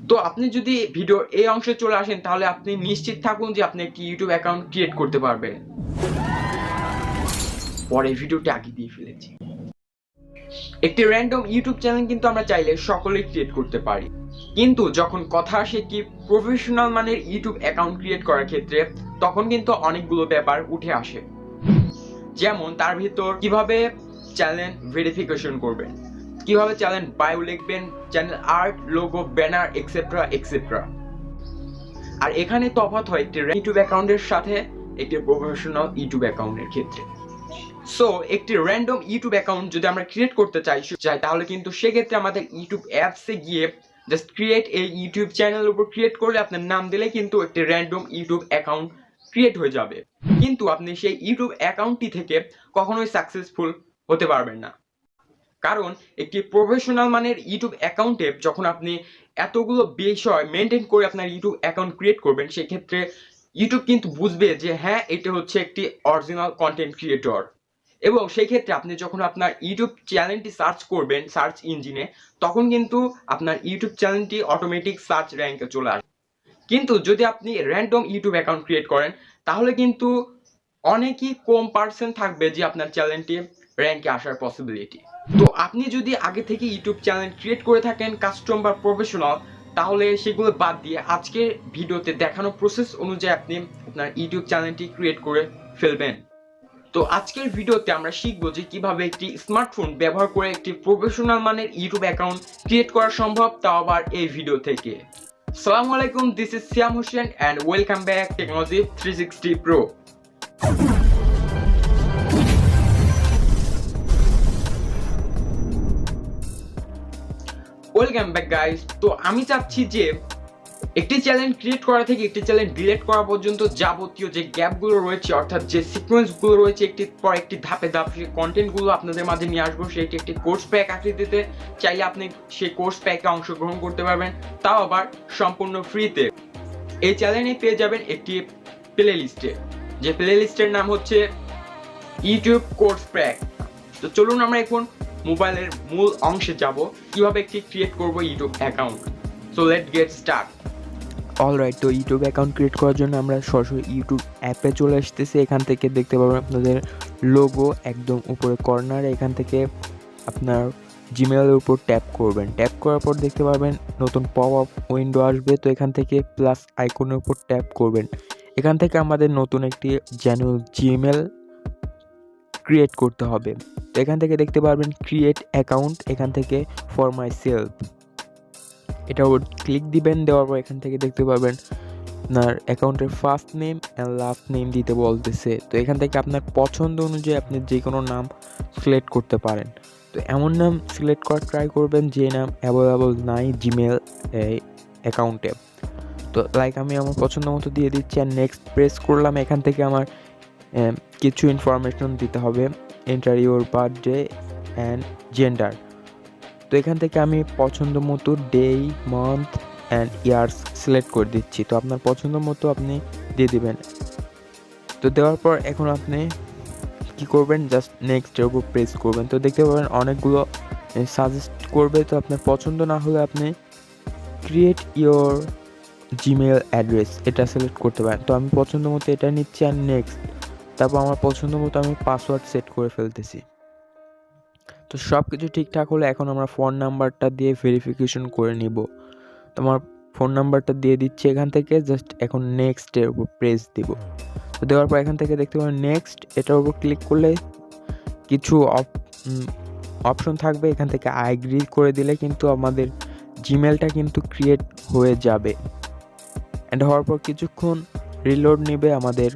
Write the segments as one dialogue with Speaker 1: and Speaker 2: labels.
Speaker 1: তো আপনি যদি ভিডিও এই অংশে চলে আসেন তাহলে আপনি নিশ্চিত থাকুন যে আপনি একটি ইউটিউব অ্যাকাউন্ট ক্রিয়েট করতে পারবেন। পরে ভিডিওটি আগে দিয়ে ফেলেছি। একটি র্যান্ডম ইউটিউব চ্যানেল কিন্তু আমরা চাইলে সকলেই ক্রিয়েট করতে পারি, কিন্তু যখন কথা আসে কি প্রফেশনাল মানের ইউটিউব অ্যাকাউন্ট ক্রিয়েট করার ক্ষেত্রে, তখন কিন্তু অনেকগুলো ব্যাপার উঠে আসে। যেমন তার ভিতর কিভাবে চ্যানেল ভেরিফিকেশন করবেন, কিভাবে চ্যানেল বায়ো লিখবেন, channel art, logo, banner etcetera etcetera. আর এখানে তফাৎ হয় একটি ইউটিউব অ্যাকাউন্টের সাথে একটি প্রফেশনাল ইউটিউব অ্যাকাউন্টের ক্ষেত্রে। সো একটি র্যান্ডম ইউটিউব অ্যাকাউন্ট যদি আমরা ক্রিয়েট করতে চাই তাহলে কিন্তু সেক্ষেত্রে আমাদের ইউটিউব অ্যাপসে গিয়ে জাস্ট ক্রিয়েট এই ইউটিউব চ্যানেলের উপর ক্রিয়েট করলে আপনার নাম দিলে কিন্তু একটি র্যান্ডম ইউটিউব অ্যাকাউন্ট ক্রিয়েট হয়ে যাবে। কিন্তু আপনি সেই ইউটিউব অ্যাকাউন্টটি থেকে কখনোই সাকসেসফুল হতে পারবেন না, কারণ একটি প্রফেশনাল মানের ইউটিউব অ্যাকাউন্টে যখন আপনি এতগুলো বিষয় মেনটেন করে আপনার ইউটিউব অ্যাকাউন্ট ক্রিয়েট করবেন, সেক্ষেত্রে ইউটিউব কিন্তু বুঝবে যে হ্যাঁ, এটা হচ্ছে একটি অরিজিনাল কন্টেন্ট ক্রিয়েটর। এবং সেই ক্ষেত্রে আপনি যখন আপনার ইউটিউব চ্যানেলটি সার্চ করবেন সার্চ ইঞ্জিনে, তখন কিন্তু আপনার ইউটিউব চ্যানেলটি অটোমেটিক সার্চ র্যাঙ্কে চলে আসবে। কিন্তু যদি আপনি র্যান্ডম ইউটিউব অ্যাকাউন্ট ক্রিয়েট করেন, তাহলে কিন্তু অনেকই কম পার্সেন্ট থাকবে যে আপনার চ্যানেলটি র্যাঙ্কে আসার পসিবিলিটি। তো আপনি যদি আগে থেকে ইউটিউব চ্যানেল ক্রিয়েট করে থাকেন কাস্টম বা প্রফেশনাল, তাহলে সেগুলো বাদ দিয়ে আজকের ভিডিওতে দেখানো প্রসেস অনুযায়ী আপনি আপনার ইউটিউব চ্যানেলটি ক্রিয়েট করে ফেলবেন। তো আজকের ভিডিওতে আমরা শিখবো যে কিভাবে একটি স্মার্টফোন ব্যবহার করে একটি প্রফেশনাল মানের ইউটিউব অ্যাকাউন্ট ক্রিয়েট করা সম্ভব, তাও আবার এই ভিডিও থেকে। আসসালামু আলাইকুম, this is Siam Hossain and welcome back technology 360 pro. Welcome back guys. তো আমি চাচ্ছি যে একটি চ্যানেল ক্রিয়েট করা থেকে একটি চ্যানেল ডিলিট করা পর্যন্ত যাবতীয় যে গ্যাপগুলো রয়েছে, অর্থাৎ যে সিকোয়েন্সগুলো রয়েছে একটি পর একটি ধাপে ধাপ সেই কন্টেন্টগুলো আপনাদের মাঝে নিয়ে আসবো। সেটি একটি কোর্স প্যাক আকৃতিতে, চাইলে আপনি সেই কোর্স প্যাকে অংশগ্রহণ করতে পারবেন, তাও আবার সম্পূর্ণ ফ্রিতে। এই চ্যানেলে পেয়ে যাবেন একটি প্লে লিস্টে, যে প্লে লিস্টের নাম হচ্ছে ইউটিউব কোর্স প্যাক। তো চলুন আমরা এখন মোবাইলের মূল অংশে যাব, কিভাবে একটি ক্রিয়েট করব YouTube account. So let's get start.
Speaker 2: Alright, তো ইউটিউব অ্যাকাউন্ট ক্রিয়েট করার জন্য আমরা সরাসরি ইউটিউব অ্যাপে চলে আসতেছি। এখান থেকে দেখতে পাবেন আপনাদের লোগো একদম উপরে কর্নারে। এখান থেকে আপনার জিমেলের উপর ট্যাপ করবেন। ট্যাপ করার পর দেখতে পাবেন নতুন পপ আপ উইন্ডো আসবে। তো এখান থেকে প্লাস আইকনের উপর ট্যাপ করবেন। এখান থেকে আমাদের নতুন একটি চ্যানেল জিমেল ক্রিয়েট করতে হবে। তো এখান থেকে দেখতে পারবেন ক্রিয়েট অ্যাকাউন্ট, এখান থেকে ফর মাই সেলফ এটার উপর ক্লিক দিবেন। দেওয়ার পর এখান থেকে দেখতে পাবেন আপনার অ্যাকাউন্টের first name and last name দিতে বলতেছে। তো এখান থেকে আপনার পছন্দ অনুযায়ী আপনি যে কোনো নাম সিলেক্ট করতে পারেন। তো এমন নাম সিলেক্ট করার ট্রাই করবেন যে নাম অ্যাভেলেবল নাই জিমেল অ্যাকাউন্টে। তো লাইক আমি আমার পছন্দ মতো দিয়ে দিচ্ছি আর নেক্সট প্রেস করলাম। এখান থেকে আমার কিছু ইনফরমেশন দিতে হবে, enter your birthday and gender. তো এখান থেকে আমি পছন্দ মতো day, month and years select করে দিচ্ছি। তো আপনার পছন্দ মতো আপনি দিয়ে দিবেন। তো দেওয়ার পর এখন আপনি কি করবেন, জাস্ট নেক্সটের উপর প্রেস করবেন। তো দেখতে পাবেন অনেকগুলো সাজেস্ট করবে। তো আপনার পছন্দ না হলে আপনি ক্রিয়েট ইওর জিমেল অ্যাড্রেস এটা সিলেক্ট করতে পারেন। তো আমি পছন্দ মতো এটা নিচ্ছি আর নেক্সট। তারপর আমার পছন্দ মতো আমি পাসওয়ার্ড সেট করে ফেলতেছি। তো সব কিছু ঠিকঠাক হলে এখন আমরা ফোন নাম্বারটা দিয়ে ভেরিফিকেশন করে নিব। তো আমার ফোন নাম্বারটা দিয়ে দিচ্ছি এখান থেকে, জাস্ট এখন নেক্সটের উপর প্রেস দিব। তো দেওয়ার পর এখান থেকে দেখতে পাবেন নেক্সট, এটার উপর ক্লিক করলে কিছু অপশন থাকবে। এখান থেকে আইগ্রি করে দিলে কিন্তু আমাদের জিমেলটা কিন্তু ক্রিয়েট হয়ে যাবে। অ্যান্ড হওয়ার পর কিছুক্ষণ রিলোড নেবে আমাদের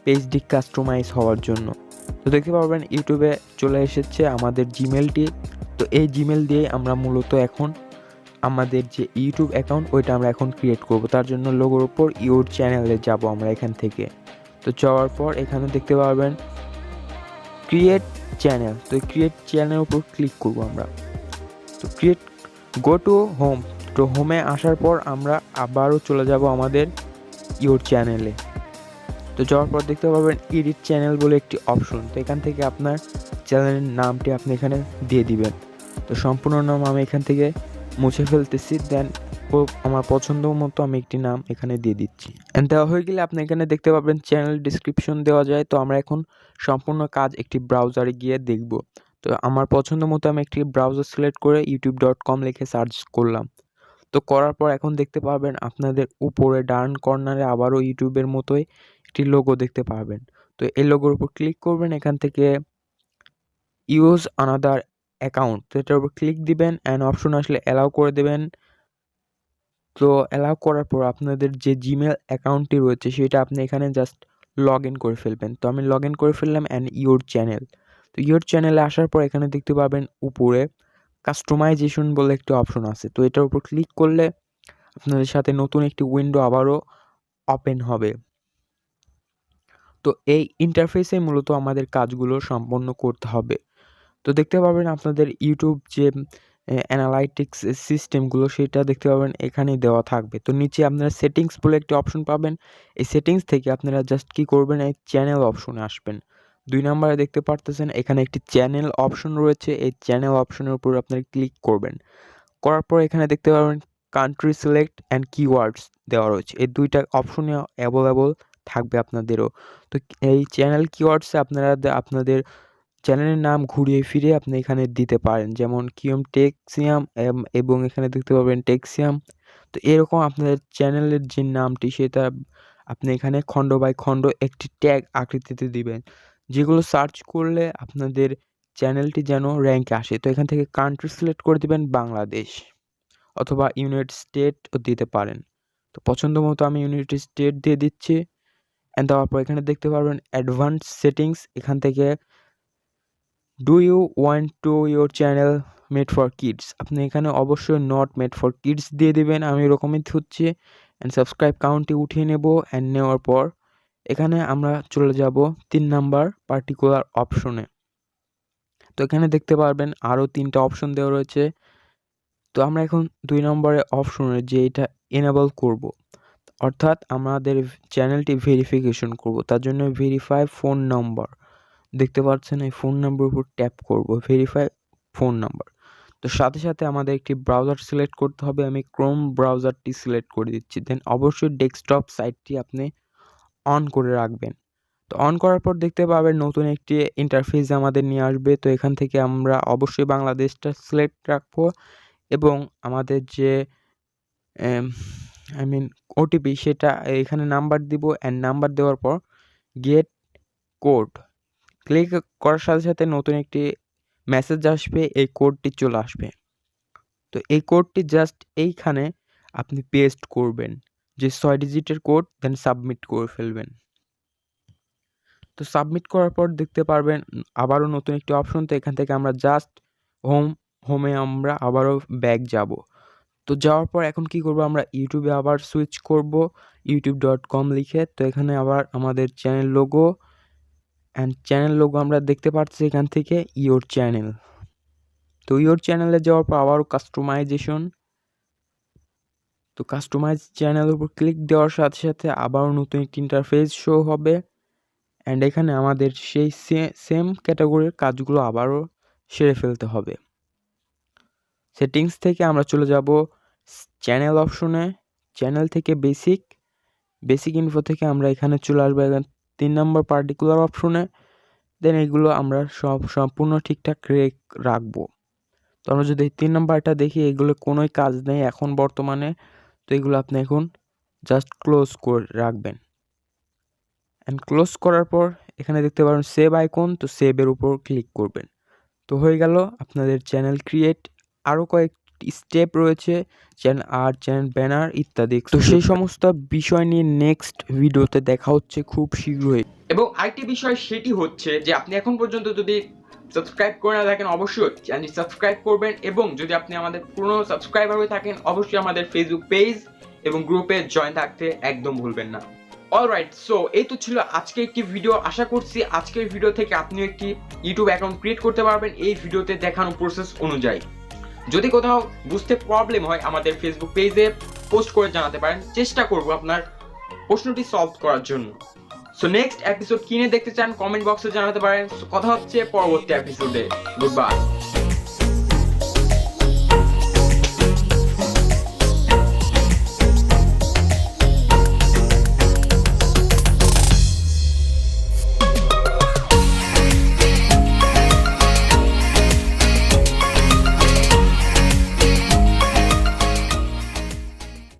Speaker 2: পেজটি কাস্টমাইজ হওয়ার জন্য। তো দেখতে পারবেন ইউটিউবে চলে এসেছে আমাদের জিমেলটি। তো এই জিমেল দিয়ে আমরা মূলত এখন আমাদের যে ইউটিউব অ্যাকাউন্ট ওইটা আমরা এখন ক্রিয়েট করব। তার জন্য লোগোর উপর ইউর চ্যানেলে যাব আমরা এখান থেকে। তো যাওয়ার পর এখানে দেখতে পারবেন ক্রিয়েট চ্যানেল। তো ক্রিয়েট চ্যানেলের উপর ক্লিক করব আমরা। তো গো টু হোম। তো হোমে আসার পর আমরা আবারও চলে যাব আমাদের ইউর চ্যানেলে। তো যাওয়ার পর দেখতে পাবেন এডিট চ্যানেল বলে একটি অপশন। তো এখান থেকে আপনার চ্যানেলের নামটি আপনি এখানে দিয়ে দিবেন। তো সম্পূর্ণ নাম আমি এখান থেকে মুছে ফেলতেছি। দেন আমার পছন্দ মতো আমি একটি নাম এখানে দিয়ে দিচ্ছি। এন্ড দেওয়া হয়ে গেলে আপনি এখানে দেখতে পাবেন চ্যানেল ডিসক্রিপশন দেওয়া যায়। তো আমরা এখন সম্পূর্ণ কাজ একটি ব্রাউজারে গিয়ে দেখব। তো আমার পছন্দ মতো আমি একটি ব্রাউজার সিলেক্ট করে youtube.com লিখে সার্চ করলাম। তো করার পর এখন দেখতে পাবেন আপনাদের উপরে ডান কর্নারে আবারও ইউটিউবের মতোই একটি লোগো দেখতে পাবেন। তো এই লোগোর উপর ক্লিক করবেন, এখান থেকে ইউজ আনাদার অ্যাকাউন্ট, তো এটার উপর ক্লিক দিবেন অ্যান্ড অপশন আসলে অ্যালাউ করে দেবেন। তো অ্যালাউ করার পর আপনাদের যে জিমেল অ্যাকাউন্টটি রয়েছে সেটা আপনি এখানে জাস্ট লগ ইন করে ফেলবেন। তো আমি লগ ইন করে ফেললাম অ্যান্ড ইওর চ্যানেল। তো ইওর চ্যানেলে আসার পর এখানে দেখতে পাবেন উপরে কাস্টমাইজেশন বলে একটি অপশন আছে। তো এটার উপর ক্লিক করলে আপনাদের সাথে নতুন একটি উইন্ডো আবারও ওপেন হবে। তো এই ইন্টারফেসে মূলত আমাদের কাজগুলো সম্পন্ন করতে হবে। তো দেখতে পাবেন আপনাদের ইউটিউব যে অ্যানালাইটিক্স সিস্টেমগুলো সেটা দেখতে পাবেন এখানেই দেওয়া থাকবে। তো নিচে আপনারা সেটিংস বলে একটি অপশন পাবেন। এই সেটিংস থেকে আপনারা জাস্ট কি করবেন, এই চ্যানেল অপশনে আসবেন। 2 নম্বরে দেখতে পারতেছেন এখানে একটি চ্যানেল অপশন রয়েছে। এই চ্যানেল অপশনের উপর আপনারা ক্লিক করবেন। করার পর এখানে দেখতে পাবেন কান্ট্রি সিলেক্ট অ্যান্ড কিওয়ার্ডস দেওয়া রয়েছে। এই 2টা অপশনে অ্যাভেলেবল থাকবে আপনাদেরও। তো এই চ্যানেল কিওয়ার্ডসে আপনারা আপনাদের চ্যানেলের নাম ঘুরিয়ে ফিরে আপনি এখানে দিতে পারেন, যেমন কিউম টেক্সিয়াম এবং এখানে দেখতে পাবেন টেক্সিয়াম। তো এরকম আপনাদের চ্যানেলের যে নামটি সেটা আপনি এখানে খণ্ড বাই খণ্ড একটি ট্যাগ আকৃতিতে দিবেন, যেগুলো সার্চ করলে আপনাদের চ্যানেলটি যেন র্যাঙ্কে আসে। তো এখান থেকে কান্ট্রি সিলেক্ট করে দিবেন বাংলাদেশ অথবা ইউনাইটেড স্টেটও দিতে পারেন। তো পছন্দ মতো আমি ইউনাইটেড স্টেট দিয়ে দিচ্ছি অ্যান্ড দেওয়ার পর এখানে দেখতে পারবেন অ্যাডভান্স সেটিংস। এখান থেকে do you want to your channel made for kids, আপনি এখানে অবশ্যই নট মেড ফর কিডস দিয়ে দেবেন। আমি এরকমই হচ্ছে অ্যান্ড সাবস্ক্রাইব কাউন্টটি উঠিয়ে নেব অ্যান্ড নেওয়ার পর এখানে আমরা চলে যাব 3 নাম্বার পার্টিকুলার অপশনে। তো এখানে দেখতে পারবেন আরও 3টা অপশন দেওয়া রয়েছে। তো আমরা এখন 2 নম্বরের অপশনে যে এটা এনেবল করব, অর্থাৎ আমাদের চ্যানেলটি ভেরিফিকেশন করব। তার জন্য ভেরিফাই ফোন নাম্বার দেখতে পাচ্ছেন, এই ফোন নাম্বার উপর ট্যাপ করব, ভেরিফাই ফোন নাম্বার। তো সাথে সাথে আমাদের একটি ব্রাউজার সিলেক্ট করতে হবে। আমি ক্রোম ব্রাউজারটি সিলেক্ট করে দিচ্ছি। দেন অবশ্যই ডেস্কটপ সাইটটি আপনি অন করে রাখবেন। তো অন করার পর দেখতে পাবেন নতুন একটি ইন্টারফেস আমাদের নিয়ে আসবে। তো এখান থেকে আমরা অবশ্যই বাংলাদেশটা সিলেক্ট রাখবো এবং আমাদের যে ওটিপি সেটা এখানে নাম্বার দিব অ্যান্ড নাম্বার দেওয়ার পর গেট কোড ক্লিক করার সাথে সাথে নতুন একটি মেসেজ আসবে, এই কোডটি চলে আসবে। তো এই কোডটি জাস্ট এইখানে আপনি পেস্ট করবেন, যে 6 ডিজিটের কোড, দেন সাবমিট করে ফেলবেন। তো সাবমিট করার পর দেখতে পারবেন আবারও নতুন একটি অপশন। তো এখান থেকে আমরা জাস্ট হোমে আমরা আবারও ব্যাক যাব। তো যাওয়ার পর এখন কি করব, আমরা ইউটিউবে আবার সুইচ করব youtube.com লিখে। তো এখানে আবার আমাদের channel logo and channel logo আমরা দেখতে পাচ্ছি এখান থেকে ইওর চ্যানেল। তো ইওর চ্যানেলে যাওয়ার পর আবারও কাস্টমাইজেশন। তো কাস্টমাইজ চ্যানেলের উপর ক্লিক দেওয়ার সাথে সাথে আবারও নতুন একটি ইন্টারফেস শো হবে অ্যান্ড এখানে আমাদের সেই সেম ক্যাটাগরির কাজগুলো আবারও সেরে ফেলতে হবে। সেটিংস থেকে আমরা চলে যাব চ্যানেল অপশনে। চ্যানেল থেকে বেসিক ইনফো থেকে আমরা এখানে চলে আসবো 3 নম্বর পার্টিকুলার অপশনে। দেন এগুলো আমরা সম্পূর্ণ ঠিকঠাক রাখবো। তো আমরা যদি 3 নম্বরটা দেখি, এগুলো কোনোই কাজ নেই এখন বর্তমানে। তো এগুলো আপনি এখন জাস্ট ক্লোজ করে রাখবেন অ্যান্ড ক্লোজ করার পর এখানে দেখতে পারেন সেভ আইকন। তো সেভের উপর ক্লিক করবেন। তো হয়ে গেল আপনাদের চ্যানেল ক্রিয়েট। আরও কয়েকটি স্টেপ রয়েছে, চ্যানেল ব্যানার ইত্যাদি। তো সেই সমস্ত বিষয় নিয়ে নেক্সট ভিডিওতে দেখা হচ্ছে খুব শীঘ্রই।
Speaker 1: এবং আরেকটি বিষয় সেটি হচ্ছে যে আপনি এখন পর্যন্ত যদি সাবস্ক্রাইব করে না থাকেন অবশ্যই চ্যানেলটি সাবস্ক্রাইব করবেন, এবং যদি আপনি আমাদের পুরনো সাবস্ক্রাইবার হয়ে থাকেন অবশ্যই আমাদের ফেসবুক পেজ এবং গ্রুপে জয়েন থাকতে একদম ভুলবেন না। অলরাইট, সো এই তো ছিল আজকে একটি ভিডিও। আশা করছি আজকের ভিডিও থেকে আপনিও একটি ইউটিউব অ্যাকাউন্ট ক্রিয়েট করতে পারবেন এই ভিডিওতে দেখানো প্রসেস অনুযায়ী। যদি কোথাও বুঝতে প্রবলেম হয় আমাদের ফেসবুক পেজে পোস্ট করে জানাতে পারেন, চেষ্টা করব আপনার প্রশ্নটি সলভ করার জন্য। সো নেক্সট এপিসোড কিনে দেখতে চান কমেন্ট বক্সে জানাতে পারেন। কথা হচ্ছে পরবর্তী এপিসোডে। Good bye.